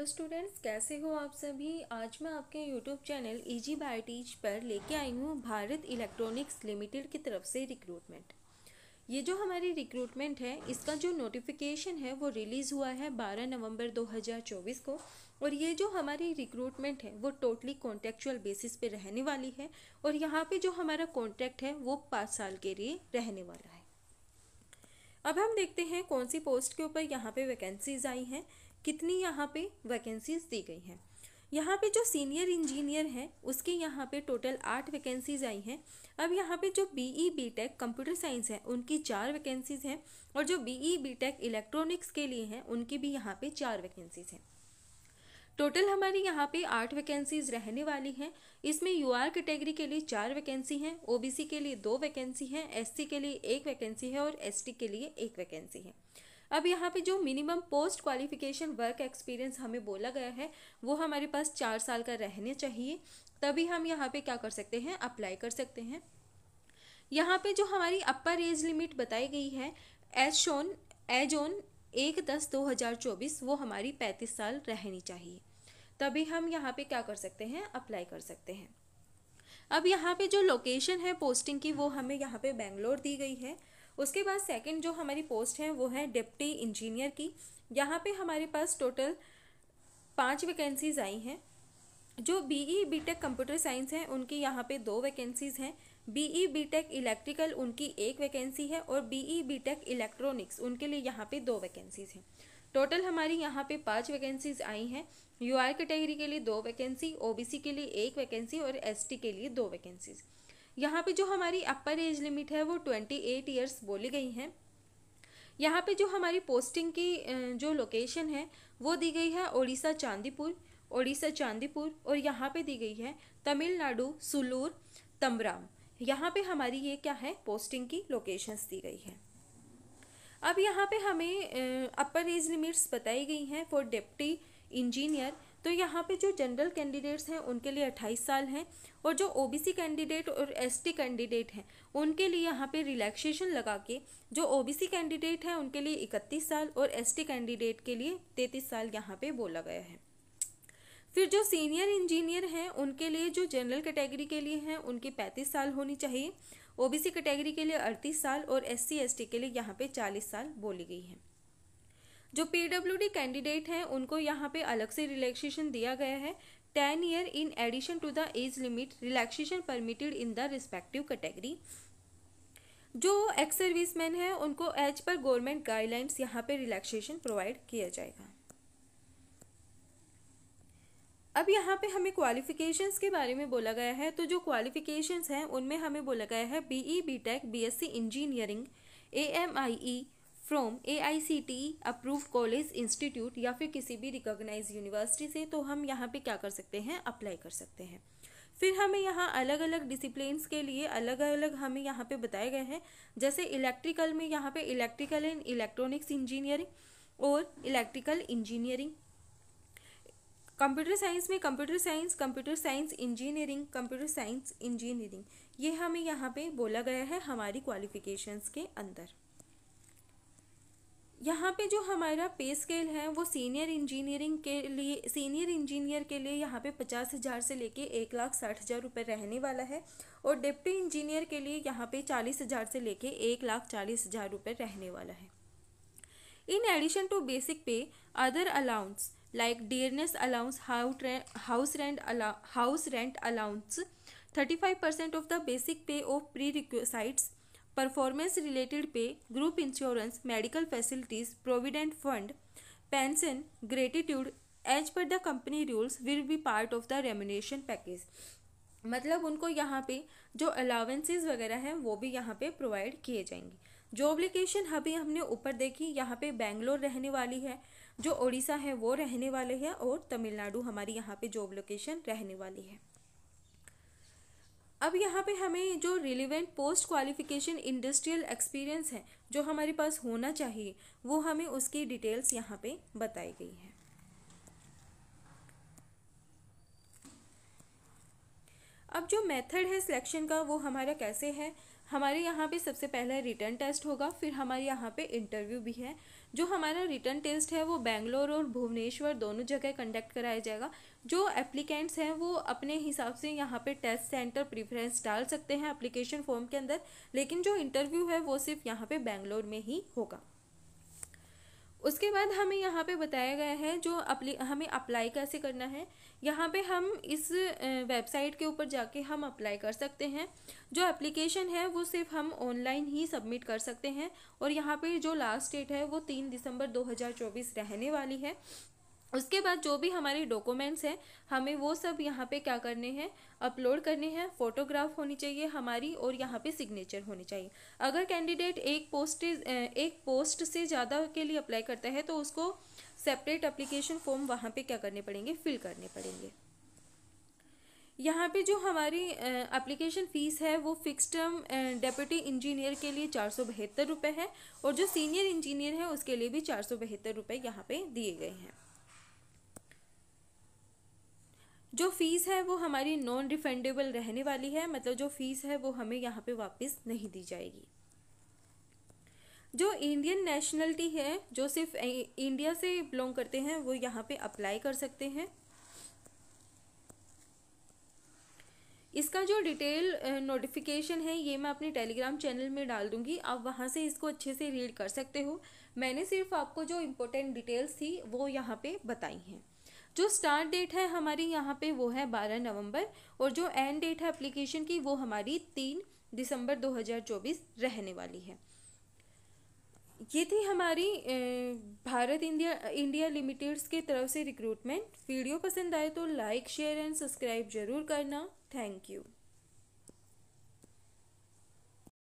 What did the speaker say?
Hello students, कैसे हो आप सभी। आज मैं आपके YouTube channel easy by teach पर लेके आई हूँ भारत इलेक्ट्रॉनिक्स लिमिटेड की तरफ से रिक्रूटमेंट। ये जो हमारी रिक्रूटमेंट है, इसका जो नोटिफिकेशन है वो रिलीज़ हुआ है 12 नवंबर 2024 को। और ये जो हमारी रिक्रूटमेंट है वो टोटली कॉन्ट्रेक्चुअल बेसिस पे रहने वाली है। और यहाँ पे जो हमारा कॉन्ट्रैक्ट है वो 5 साल के लिए रहने वाला है। अब हम देखते हैं कौन सी पोस्ट के ऊपर यहाँ पे वैकेंसीज आई हैं, कितनी यहाँ पे वैकेंसीज दी गई हैं। यहाँ पे जो सीनियर इंजीनियर हैं उसकी यहाँ पे टोटल 8 वैकेंसीज आई हैं। अब यहाँ पे जो बीई बीटेक कंप्यूटर साइंस है उनकी 4 वैकेंसीज हैं, और जो बीई बीटेक इलेक्ट्रॉनिक्स के लिए हैं उनकी भी यहाँ पे 4 वैकेंसीज हैं। टोटल हमारी यहाँ पे 8 वैकेंसीज रहने वाली हैं। इसमें यूआर कैटेगरी के लिए 4 वैकेंसी हैं, ओबीसी के लिए 2 वैकेंसी हैं, एससी के लिए 1 वैकेंसी है और एसटी के लिए 1 वैकेंसी है। अब यहाँ पे जो minimum post qualification work experience हमें बोला गया है वो हमारे पास 4 साल का रहना चाहिए, तभी हम यहाँ पे क्या कर सकते हैं, अप्लाई कर सकते हैं। यहाँ पे जो हमारी अपर एज लिमिट बताई गई है एज ऑन 1/10/2024 वो हमारी 35 साल रहनी चाहिए, तभी हम यहाँ पे क्या कर सकते हैं, अप्लाई कर सकते हैं। अब यहाँ पे जो लोकेशन है पोस्टिंग की वो हमें यहाँ पे बेंगलोर दी गई है। उसके बाद सेकंड जो हमारी पोस्ट है वो है डिप्टी इंजीनियर की। यहाँ पे हमारे पास टोटल 5 वैकेंसीज आई हैं। जो बीई बीटेक कंप्यूटर साइंस है उनकी यहाँ पे 2 वैकेंसीज हैं, बीई बीटेक इलेक्ट्रिकल उनकी 1 वैकेंसी है, और बीई बीटेक इलेक्ट्रॉनिक्स उनके लिए यहाँ पे 2 वैकेंसीज हैं। टोटल हमारी यहाँ पे 5 वैकेंसीज आई हैं। यूआर कैटेगरी के लिए 2 वैकेंसी, ओबीसी के लिए 1 वैकेंसी और एसटी के लिए 2 वैकेंसीज। यहाँ पे जो हमारी अपर एज लिमिट है वो 28 ईयर्स बोली गई है। यहाँ पे जो हमारी पोस्टिंग की जो लोकेशन है वो दी गई है ओडिशा चांदीपुर, और यहाँ पे दी गई है तमिलनाडु सुलूर तम्बराम। यहाँ पे हमारी ये क्या है, पोस्टिंग की लोकेशंस दी गई है। अब यहाँ पे हमें अपर एज लिमिट्स बताई गई हैं फॉर डिप्टी इंजीनियर। तो यहाँ पे जो जनरल कैंडिडेट्स हैं उनके लिए 28 साल हैं, और जो ओबीसी कैंडिडेट और एसटी कैंडिडेट हैं उनके लिए यहाँ पे रिलैक्सेशन लगा के जो ओबीसी कैंडिडेट हैं उनके लिए 31 साल और एसटी कैंडिडेट के लिए 33 साल यहाँ पे बोला गया है। फिर जो सीनियर इंजीनियर हैं उनके लिए जो जनरल कैटेगरी के लिए हैं उनकी 35 साल होनी चाहिए, ओबीसी कैटेगरी के लिए 38 साल और एससी एसटी के लिए यहाँ पे 40 साल बोली गई है। जो पीडब्ल्यूडी कैंडिडेट हैं उनको यहाँ पे अलग से रिलैक्सेशन दिया गया है, 10 year in addition to the age limit relaxation permitted in the respective category. जो एक्स सर्विसमैन है उनको एज पर गवर्नमेंट गाइडलाइंस यहाँ पे रिलैक्सेशन प्रोवाइड किया जाएगा। अब यहाँ पे हमें क्वालिफिकेशंस के बारे में बोला गया है। तो जो क्वालिफिकेशंस हैं उनमें हमें बोला गया है BE BTech BSc engineering AMIE from AICTE approved college institute या फिर किसी भी रिकॉग्नाइज यूनिवर्सिटी से, तो हम यहाँ पे क्या कर सकते हैं, अप्लाई कर सकते हैं। फिर हमें यहाँ अलग अलग डिसिप्लिन्स के लिए अलग अलग हमें यहाँ पे बताए गए हैं। जैसे इलेक्ट्रिकल में यहाँ पे इलेक्ट्रिकल एंड इलेक्ट्रॉनिक्स इंजीनियरिंग और इलेक्ट्रिकल इंजीनियरिंग, कंप्यूटर साइंस में कंप्यूटर साइंस इंजीनियरिंग, ये हमें यहाँ पे बोला गया है हमारी क्वालिफिकेशंस के अंदर। यहाँ पे जो हमारा पे स्केल है वो सीनियर इंजीनियर के लिए यहाँ पे 50,000 से लेके 1,60,000 रुपये रहने वाला है, और डिप्टी इंजीनियर के लिए यहाँ पे 40,000 से लेके 1,40,000 रुपये रहने वाला है। इन एडिशन टू बेसिक पे other allowance like dearness allowance, house rent allowance, 35% of the basic pay of prerequisites, performance related pay, group insurance, medical facilities, provident fund, pension, gratitude as per the company rules will be part of the remuneration package। मतलब उनको यहाँ पे जो allowances वगैरह हैं वो भी यहाँ पे प्रोवाइड किए जाएंगे। जॉब लोकेशन अभी हमने ऊपर देखी, यहाँ पे बेंगलोर रहने वाली है, जो ओडिशा है वो रहने वाले हैं, और तमिलनाडु हमारी यहाँ पे जॉब लोकेशन रहने वाली है। अब यहाँ पे हमें जो relevant post qualification industrial experience है जो हमारे पास होना चाहिए वो हमें उसकी डिटेल्स यहाँ पे बताई गई है। अब जो मेथड है सिलेक्शन का वो हमारा कैसे है, हमारे यहाँ पे सबसे पहला रिटर्न टेस्ट होगा, फिर हमारे यहाँ पे इंटरव्यू भी है। जो हमारा रिटर्न टेस्ट है वो बेंगलोर और भुवनेश्वर दोनों जगह कंडक्ट कराया जाएगा। जो एप्लीकेंट्स हैं वो अपने हिसाब से यहाँ पे टेस्ट सेंटर प्रेफरेंस डाल सकते हैं एप्लीकेशन फॉर्म के अंदर, लेकिन जो इंटरव्यू है वो सिर्फ यहाँ पे बेंगलोर में ही होगा। उसके बाद हमें यहाँ पे बताया गया है जो हमें अप्लाई कैसे करना है। यहाँ पे हम इस वेबसाइट के ऊपर जाके हम अप्लाई कर सकते हैं। जो एप्लीकेशन है वो सिर्फ हम ऑनलाइन ही सबमिट कर सकते हैं, और यहाँ पे जो लास्ट डेट है वो 3 दिसंबर 2024 रहने वाली है। उसके बाद जो भी हमारे डॉक्यूमेंट्स हैं हमें वो सब यहाँ पे क्या करने हैं, अपलोड करने हैं। फोटोग्राफ होनी चाहिए हमारी, और यहाँ पे सिग्नेचर होनी चाहिए। अगर कैंडिडेट एक पोस्ट से ज़्यादा के लिए अप्लाई करता है तो उसको सेपरेट एप्लीकेशन फॉर्म वहाँ पे क्या करने पड़ेंगे, फिल करने पड़ेंगे। यहाँ पे जो हमारी एप्लीकेशन फ़ीस है वो फिक्स टर्म डेप्यूटी इंजीनियर के लिए 472 रुपये है, और जो सीनियर इंजीनियर है उसके लिए भी 472 रुपये यहाँ पे दिए गए हैं। जो फ़ीस है वो हमारी नॉन रिफंडेबल रहने वाली है, मतलब जो फ़ीस है वो हमें यहाँ पे वापस नहीं दी जाएगी। जो इंडियन नेशनलिटी है, जो सिर्फ इंडिया से बिलोंग करते हैं, वो यहाँ पे अप्लाई कर सकते हैं। इसका जो डिटेल नोटिफिकेशन है ये मैं अपने टेलीग्राम चैनल में डाल दूंगी, आप वहाँ से इसको अच्छे से रीड कर सकते हो। मैंने सिर्फ आपको जो इम्पोर्टेंट डिटेल्स थी वो यहाँ पे बताई हैं। जो स्टार्ट डेट है हमारी यहाँ पे वो है 12 नवंबर, और जो एंड डेट है एप्लीकेशन की वो हमारी 3 दिसंबर 2024 रहने वाली है। ये थी हमारी भारत इंडिया लिमिटेड्स के तरफ से रिक्रूटमेंट। वीडियो पसंद आए तो लाइक शेयर एंड सब्सक्राइब जरूर करना। Thank you.